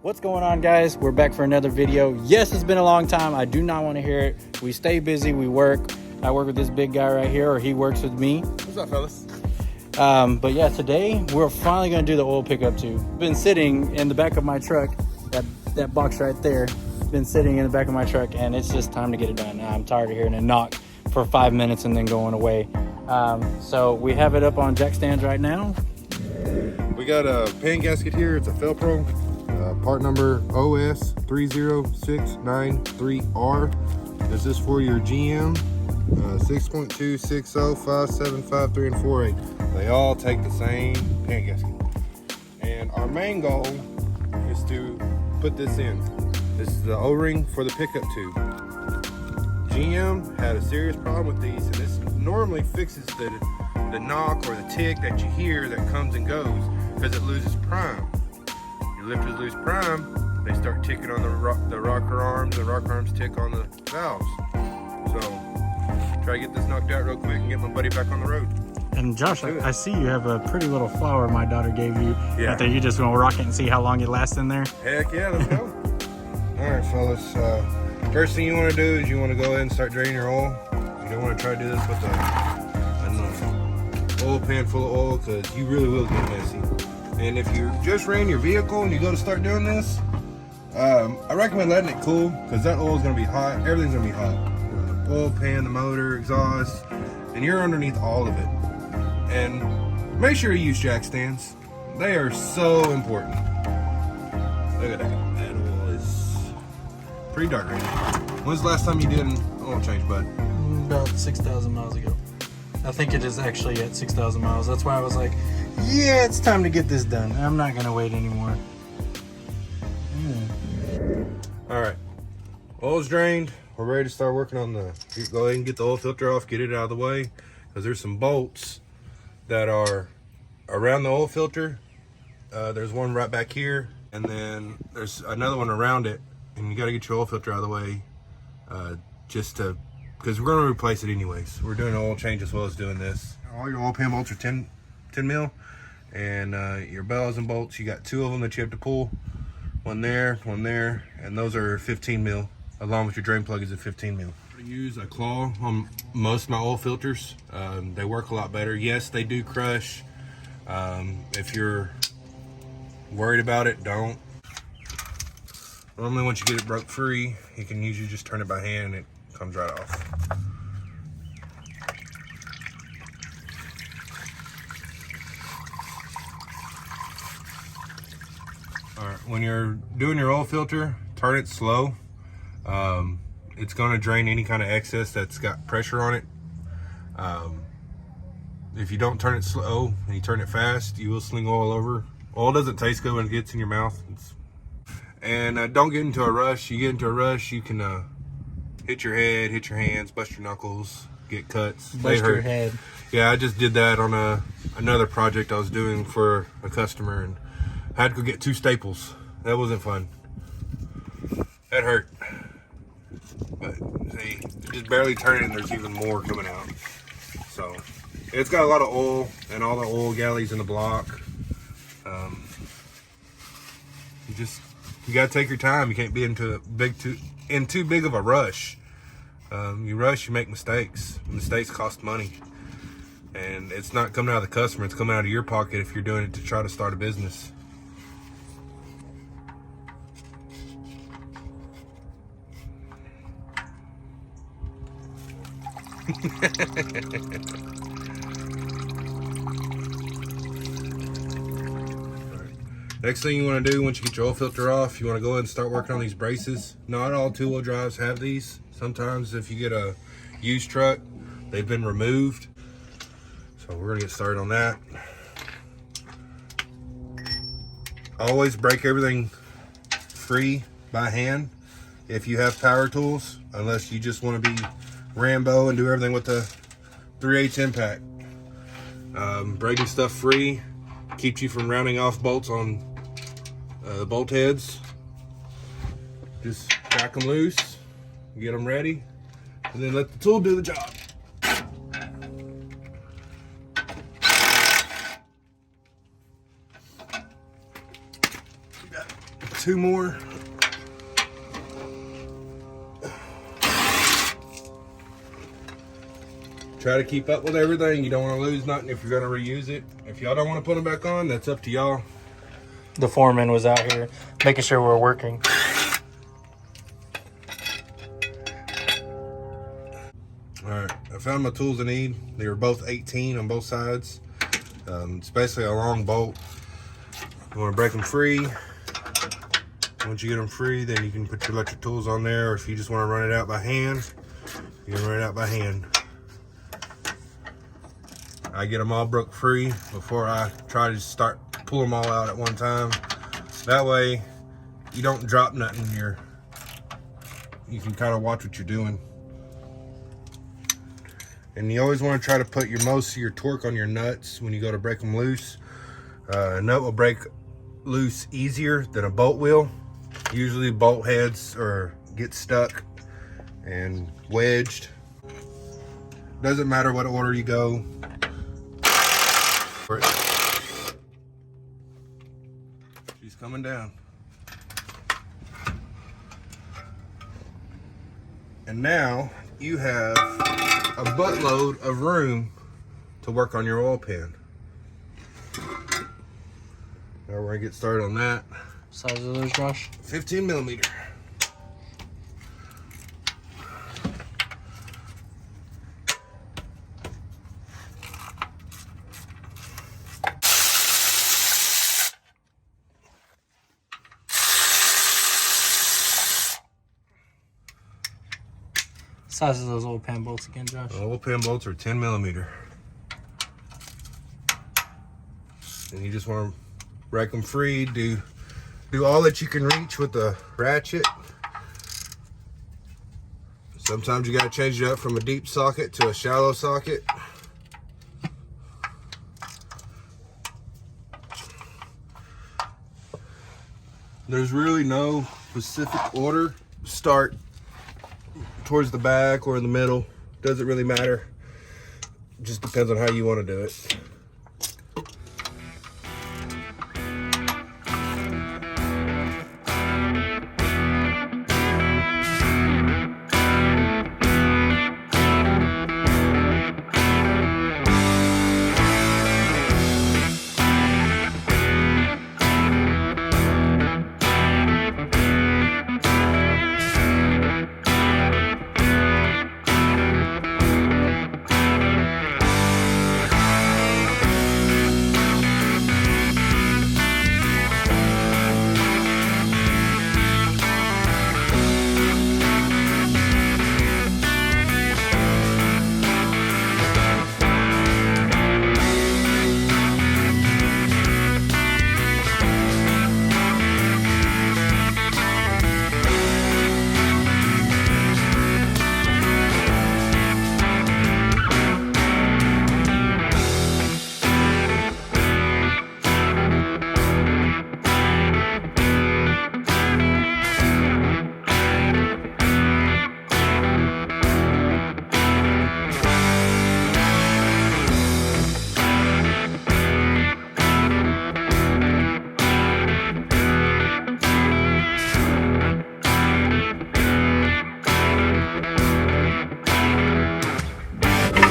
What's going on, guys? We're back for another video. Yes, it's been a long time. I do not want to hear it. We stay busy, we work. I work with this big guy right here, or he works with me. What's up, fellas? But yeah, today we're finally gonna do the oil pickup too. Been sitting in the back of my truck, that box right there, been sitting in the back of my truck, and it's just time to get it done. I'm tired of hearing it knock for 5 minutes and then going away. So we have it up on jack stands right now. We got a Pan Gasket here. It's a Fel-Pro. Part number OS 30693R. This is for your GM 6.2605753 and 48. They all take the same pan gasket. And our main goal is to put this in. This is the O-ring for the pickup tube. GM had a serious problem with these, and this normally fixes the knock or the tick that you hear that comes and goes because it loses prime. Your lifters lose prime, they start ticking on the rocker arms, the rocker arms tick on the valves. So try to get this knocked out real quick and get my buddy back on the road. And Josh, I see you have a pretty little flower my daughter gave you. Yeah. I think you just want to rock it and see how long it lasts in there. Heck yeah, let's go. All right, fellas. First thing you want to do is you want to go ahead and start draining your oil. You don't want to try to do this with an oil pan full of oil, because you really will get messy. And if you just ran your vehicle and you go to start doing this, I recommend letting it cool, because that oil is going to be hot. Everything's going to be hot. The oil pan, the motor, exhaust, and you're underneath all of it. And make sure you use jack stands. They are so important. Look at that. That oil is pretty dark right now. When's the last time you did an oil change, bud? About 6,000 miles ago. I think it is actually at 6,000 miles. That's why I was like, yeah, it's time to get this done. I'm not going to wait anymore. All right. Oil's drained. We're ready to start working on go ahead and get the oil filter off, get it out of the way, because there's some bolts that are around the oil filter. There's one right back here, and then there's another one around it, and you got to get your oil filter out of the way because we're going to replace it anyways. We're doing an oil change as well as doing this. All your oil pan bolts are 10 mil, and your bellows and bolts, you got 2 of them that you have to pull. One there, and those are 15 mil, along with your drain plug is a 15 mil. I use a claw on most of my oil filters. They work a lot better. Yes, they do crush. If you're worried about it, don't. Normally once you get it broke free, you can usually just turn it by hand and it comes right off. All right, when you're doing your oil filter, turn it slow. It's going to drain any kind of excess that's got pressure on it. If you don't turn it slow and you turn it fast, you will sling oil over. Oil doesn't taste good when it gets in your mouth. And don't get into a rush. You get into a rush, you can hit your head, hit your hands, bust your knuckles, get cuts. Bust your head. Yeah, I just did that on another project I was doing for a customer, and I had to go get 2 staples. That wasn't fun. That hurt. But see, just barely turn it and there's even more coming out. So it's got a lot of oil and all the oil galleys in the block. You gotta take your time. You can't be in too big of a rush. You rush, you make mistakes. Mistakes cost money. And it's not coming out of the customer, it's coming out of your pocket if you're doing it to try to start a business. Next thing you want to do once you get your oil filter off, you want to go ahead and start working on these braces. Not all 2-wheel drives have these. Sometimes if you get a used truck, they've been removed. So we're going to get started on that. Always break everything free by hand if you have power tools, unless you just want to be Rambo and do everything with the 3/8 impact. Breaking stuff free keeps you from rounding off bolts on the bolt heads. Just crack them loose, get them ready, and then let the tool do the job. 2 more. Try to keep up with everything. You don't want to lose nothing if you're going to reuse it. If y'all don't want to put them back on, that's up to y'all. The foreman was out here making sure we're working. Alright, I found my tools I need. They were both 18 on both sides. It's basically a long bolt. You want to break them free. Once you get them free, then you can put your electric tools on there, or if you just want to run it out by hand, you can run it out by hand. I get them all broke free before I try to start pull them all out at one time. That way you don't drop nothing. You can kind of watch what you're doing. And you always want to try to put most of your torque on your nuts when you go to break them loose. A nut will break loose easier than a bolt will. Usually bolt heads get stuck and wedged. Doesn't matter what order you go. She's coming down. And now you have a buttload of room to work on your oil pan. Now we're gonna get started on that. Size of those, Josh? 15 millimeter. Size of those oil pan bolts again, Josh? Oil pan bolts are 10 millimeter. And you just want to break them free. Do all that you can reach with the ratchet. Sometimes you got to change it up from a deep socket to a shallow socket. There's really no specific order. Start towards the back or in the middle. Doesn't really matter. Just depends on how you want to do it.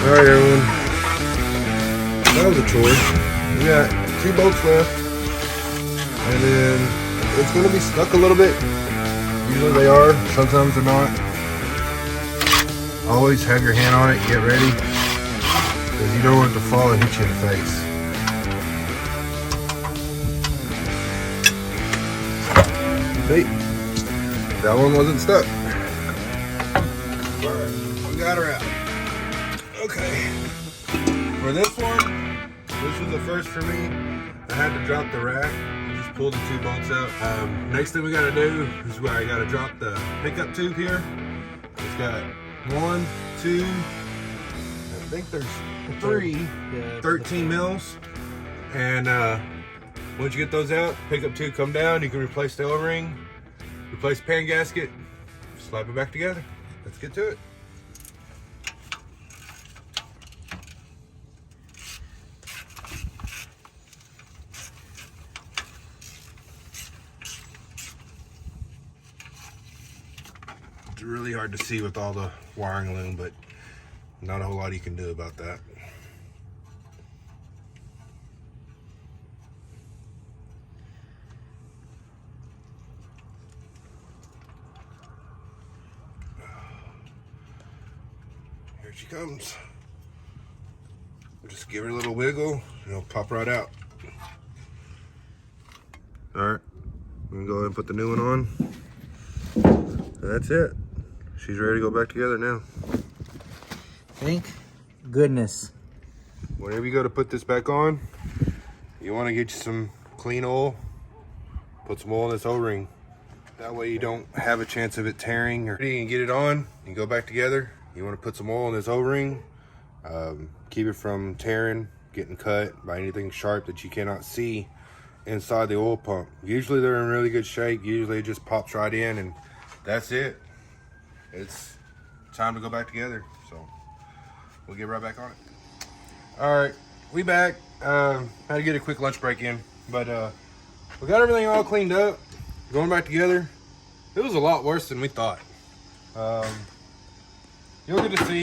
Alright everyone, that was a chore. We got 2 bolts left, and then it's going to be stuck a little bit. Usually they are, sometimes they're not. Always have your hand on it, get ready, because you don't want it to fall and hit you in the face. See, that one wasn't stuck. Alright, we got her out. Okay, for this one, this was the first for me. I had to drop the rack and just pull the 2 bolts out. Next thing we gotta do is where I gotta drop the pickup tube here. It's got 1, 2, I think there's 3, 13 mils. And once you get those out, pickup tube come down, you can replace the O-ring, replace pan gasket, slap it back together. Let's get to it. It's really hard to see with all the wiring loom, but not a whole lot you can do about that. Here she comes. We'll just give her a little wiggle and it'll pop right out. All right, I'm gonna go ahead and put the new one on. That's it. She's ready to go back together now. Thank goodness. Whenever you go to put this back on, you want to get you some clean oil. Put some oil in this O-ring. That way you don't have a chance of it tearing. Or you can get it on, you go back together. You want to put some oil in this O-ring. Keep it from tearing, getting cut by anything sharp that you cannot see inside the oil pump. Usually they're in really good shape. Usually it just pops right in and that's it. It's time to go back together. So we'll get right back on it. All right, we back. Had to get a quick lunch break in, but we got everything all cleaned up. Going back together. It was a lot worse than we thought. You'll get to see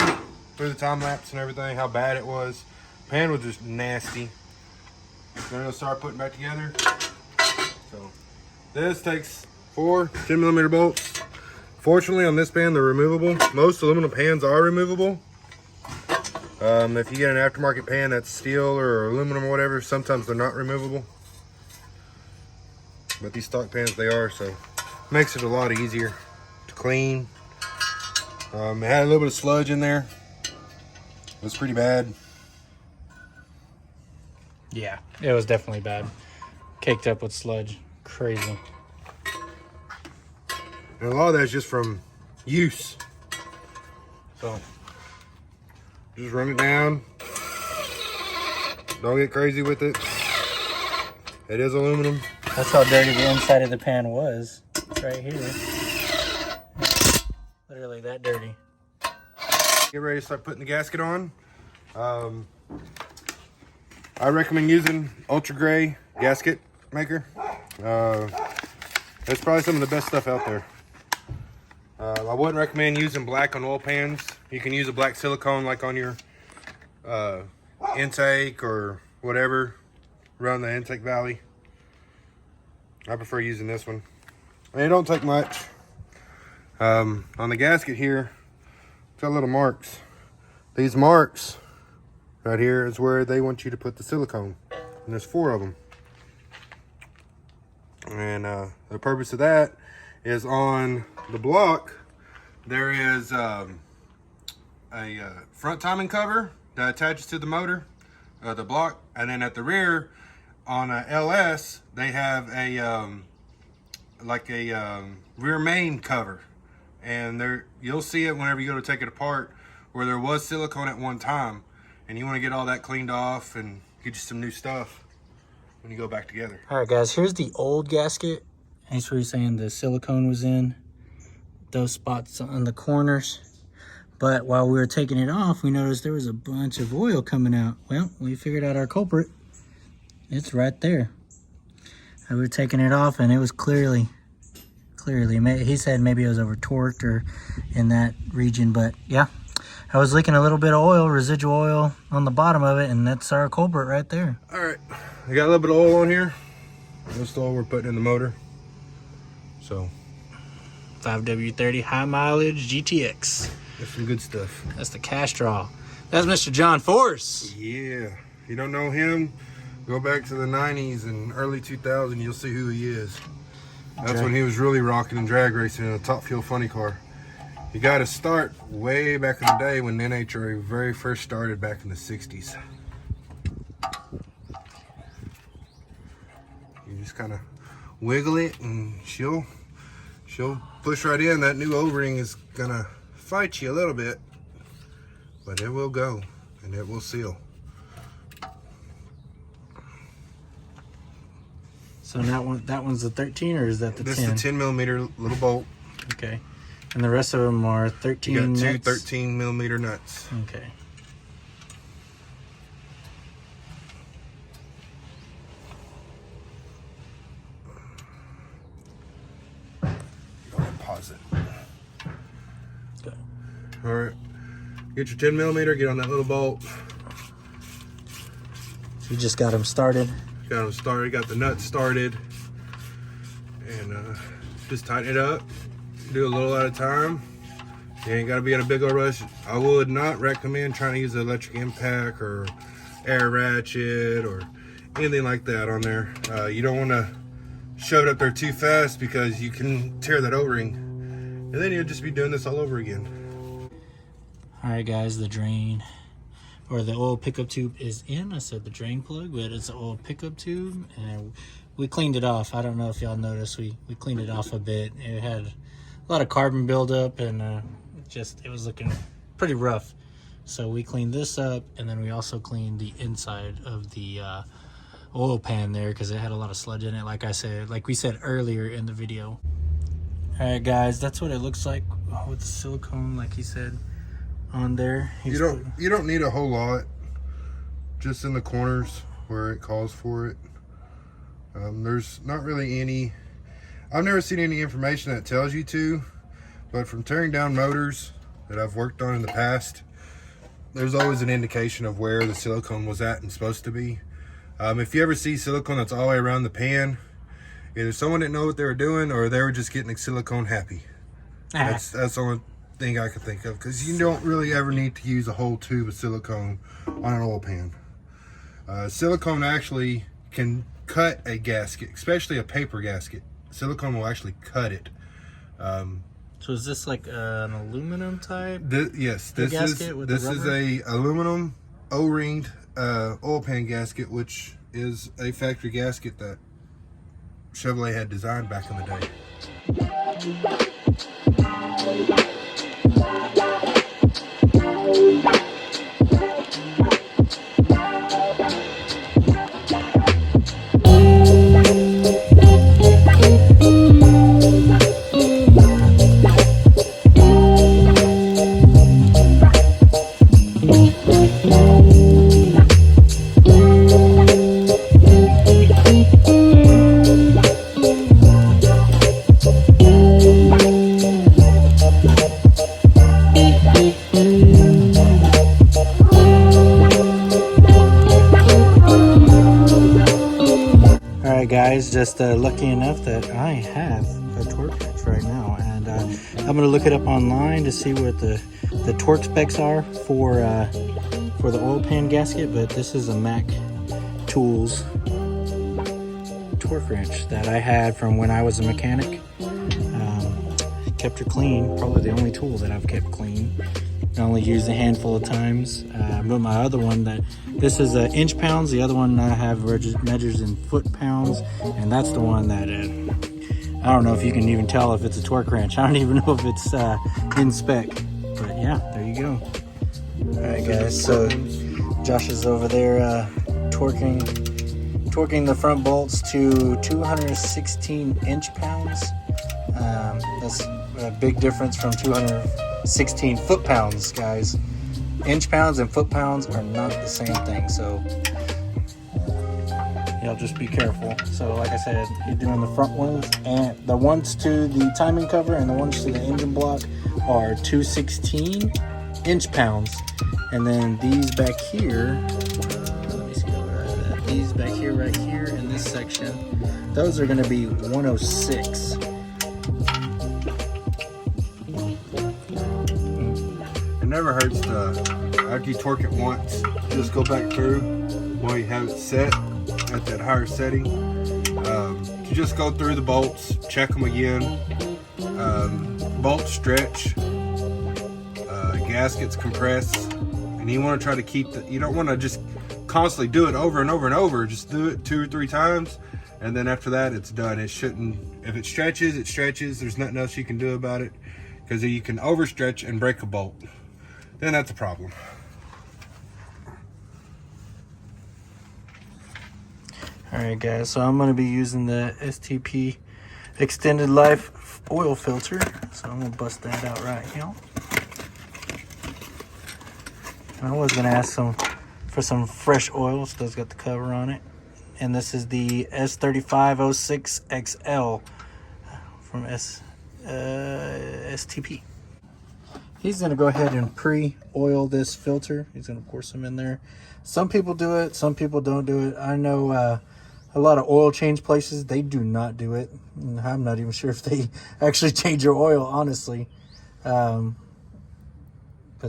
through the time lapse and everything how bad it was. Pan was just nasty. We're gonna start putting back together. So this takes 4 10mm bolts. Fortunately on this pan they're removable. Most aluminum pans are removable. If you get an aftermarket pan that's steel or aluminum or whatever, sometimes they're not removable. But these stock pans they are, so makes it a lot easier to clean. It had a little bit of sludge in there. It was pretty bad. Yeah, it was definitely bad. Caked up with sludge. Crazy. And a lot of that's just from use. So just run it down. Don't get crazy with it. It is aluminum. That's how dirty the inside of the pan was. It's right here. Literally that dirty. Get ready to start putting the gasket on. I recommend using Ultra Gray gasket maker. That's probably some of the best stuff out there. I wouldn't recommend using black on oil pans. You can use a black silicone like on your intake or whatever, around the intake valley. I prefer using this one. And it don't take much. On the gasket here, it's got little marks. These marks right here is where they want you to put the silicone. And there's 4 of them. And the purpose of that is on the block, there is a front timing cover that attaches to the motor, the block. And then at the rear, on a LS, they have a rear main cover. And there, you'll see it whenever you go to take it apart, where there was silicone at one time, and you want to get all that cleaned off and get you some new stuff when you go back together. All right, guys, here's the old gasket. Thanks for saying the silicone was in those spots on the corners. But while we were taking it off, we noticed there was a bunch of oil coming out. Well, we figured out our culprit. It's right there. We were taking it off, and it was clearly, he said maybe it was over torqued or in that region, but yeah, I was leaking a little bit of oil, residual oil on the bottom of it, and that's our culprit right there. All right, I got a little bit of oil on here. This is oil we're putting in the motor. So 5W30 high mileage GTX. That's some good stuff. That's the Castro. That's Mr. John Force. Yeah, if you don't know him, go back to the 90s and early 2000s, you'll see who he is. That's when he was really rocking and drag racing in a Top Fuel funny car. He got his start way back in the day when NHRA very first started back in the 60s. You just kind of wiggle it and she'll push right in. That new O-ring is gonna fight you a little bit, but it will go and it will seal. So that one's the 13, or is that the 10? This is the 10mm little bolt. Okay. And the rest of them are 13 You got two nuts? 13mm nuts. Okay. Go ahead and pause it. All right, get your 10mm, get on that little bolt. You just got them started. Got them started, got the nuts started, and just tighten it up. Do a little at a time. You ain't gotta be in a big old rush. I would not recommend trying to use the electric impact or air ratchet or anything like that on there. You don't want to shove it up there too fast because you can tear that O-ring, and then you'll just be doing this all over again. All right, guys, the drain or the oil pickup tube is in. I said the drain plug, but it's an oil pickup tube, and we cleaned it off. I don't know if y'all noticed, we cleaned it off a bit. It had a lot of carbon buildup, and it was looking pretty rough. So we cleaned this up, and then we also cleaned the inside of the oil pan there because it had a lot of sludge in it, like we said earlier in the video. All right, guys, that's what it looks like with the silicone, like he said on there. You don't need a whole lot, just in the corners where it calls for it. There's not really any, I've never seen any information that tells you to, but from tearing down motors that I've worked on in the past, there's always an indication of where the silicone was at and supposed to be. If you ever see silicone that's all the way around the pan, either someone didn't know what they were doing or they were just getting silicone happy. That's the only thing I could think of, because you don't really ever need to use a whole tube of silicone on an oil pan. Silicone actually can cut a gasket, especially a paper gasket. Silicone will actually cut it. So is this like an aluminum type? Yes, this is a aluminum O-ringed oil pan gasket, which is a factory gasket that Chevrolet had designed back in the day. Guys, just lucky enough that I have a torque wrench right now, and I'm gonna look it up online to see what the torque specs are for the oil pan gasket. But this is a Mac Tools torque wrench that I had from when I was a mechanic. Kept her clean, probably the only tool that I've kept clean. I only used a handful of times. But my other one, this is inch pounds. The other one I have measures in foot pounds, and that's the one that I don't know if you can even tell if it's a torque wrench. I don't even know if it's in spec. But yeah, there you go. All right, guys. So Josh is over there torquing the front bolts to 216 inch pounds. That's a big difference from 216 foot pounds, guys. Inch pounds and foot pounds are not the same thing, so y'all just be careful. So like I said, you're doing the front ones, and the ones to the timing cover and the ones to the engine block are 216 inch pounds, and then these back here, let me see what these back here, right here in this section, those are going to be 106. It never hurts to, after you torque it once, just go back through while you have it set at that higher setting. To just go through the bolts, check them again. Bolts stretch, gaskets compress, and you want to try to keep you don't want to just constantly do it over and over and over. Just do it 2 or 3 times, and then after that it's done. It shouldn't, if it stretches, it stretches. There's nothing else you can do about it, because you can overstretch and break a bolt. Then that's a problem. Alright guys, so I'm going to be using the STP extended life oil filter. So I'm going to bust that out right here. I was going to ask for some fresh oil, so it's got the cover on it. And this is the S3506XL from STP. He's gonna go ahead and pre-oil this filter. He's gonna pour some in there. Some people do it, some people don't do it. I know a lot of oil change places, they do not do it. I'm not even sure if they actually change your oil, honestly. But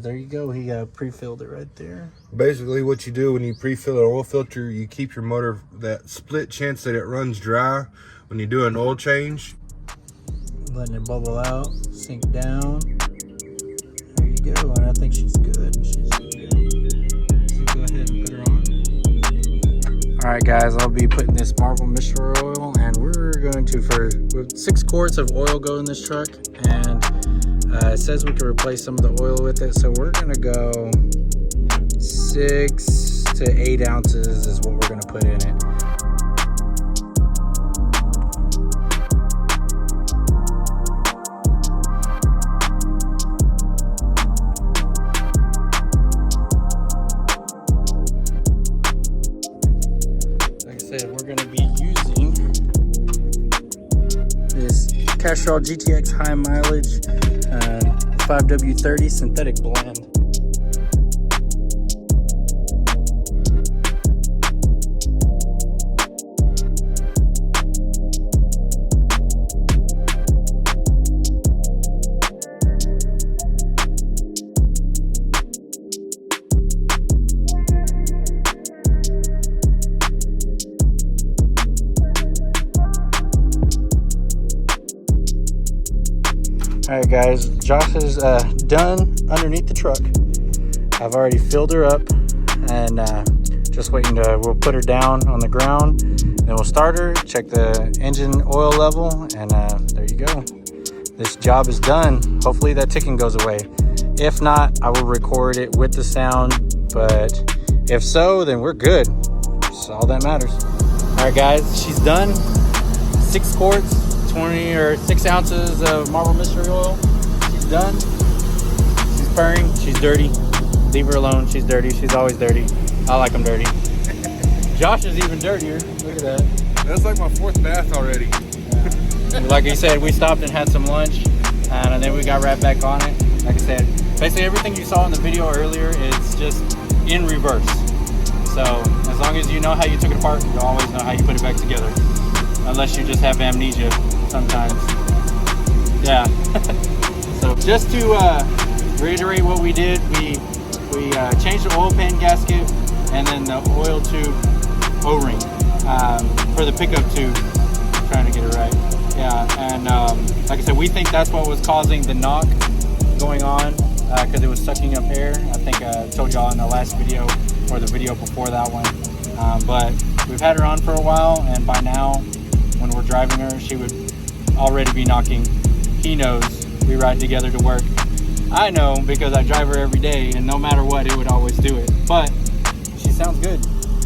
there you go, he pre-filled it right there. Basically what you do when you pre-fill an oil filter, you keep your motor that split chance that it runs dry when you do an oil change. Letting it bubble out, sink down. There you go, and I think she's good. She's good. So go ahead and put her on. Alright guys, I'll be putting this Marvel Mystery Oil, and we're going to, for 6 quarts of oil go in this truck, and it says we can replace some of the oil with it, so we're going to go 6 to 8 ounces is what we're going to put in it. We're going to be using this Castro GTX high mileage 5W30 synthetic blend. Alright guys, Josh is done underneath the truck. I've already filled her up and just waiting to, we'll put her down on the ground, then we'll start her, check the engine oil level, and there you go. This job is done. Hopefully that ticking goes away. If not, I will record it with the sound, but if so, then we're good. That's all that matters. Alright guys, she's done. 6 quarts. 20 or 6 ounces of Marvel Mystery Oil. She's done. She's purring. She's dirty. Leave her alone. She's dirty. She's always dirty. I like them dirty. Josh is even dirtier. Look at that. That's like my 4th bath already. Like I said, we stopped and had some lunch, and then we got right back on it. Like I said, basically everything you saw in the video earlier is just in reverse. So as long as you know how you took it apart, you'll always know how you put it back together. Unless you just have amnesia sometimes. Yeah. So just to reiterate what we did, we changed the oil pan gasket and then the oil tube O-ring for the pickup tube. I'm trying to get it right. Yeah, and like I said, we think that's what was causing the knock going on because it was sucking up air. I think I told y'all in the last video or the video before that one. But we've had her on for a while, and by now, when we're driving her, she would already be knocking. He knows. We ride together to work. I know because I drive her every day, and no matter what, it would always do it. But she sounds good.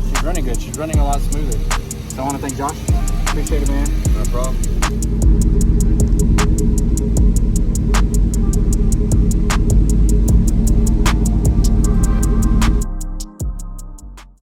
She's running good. She's running a lot smoother. So I want to thank Josh. Appreciate it, man. No problem.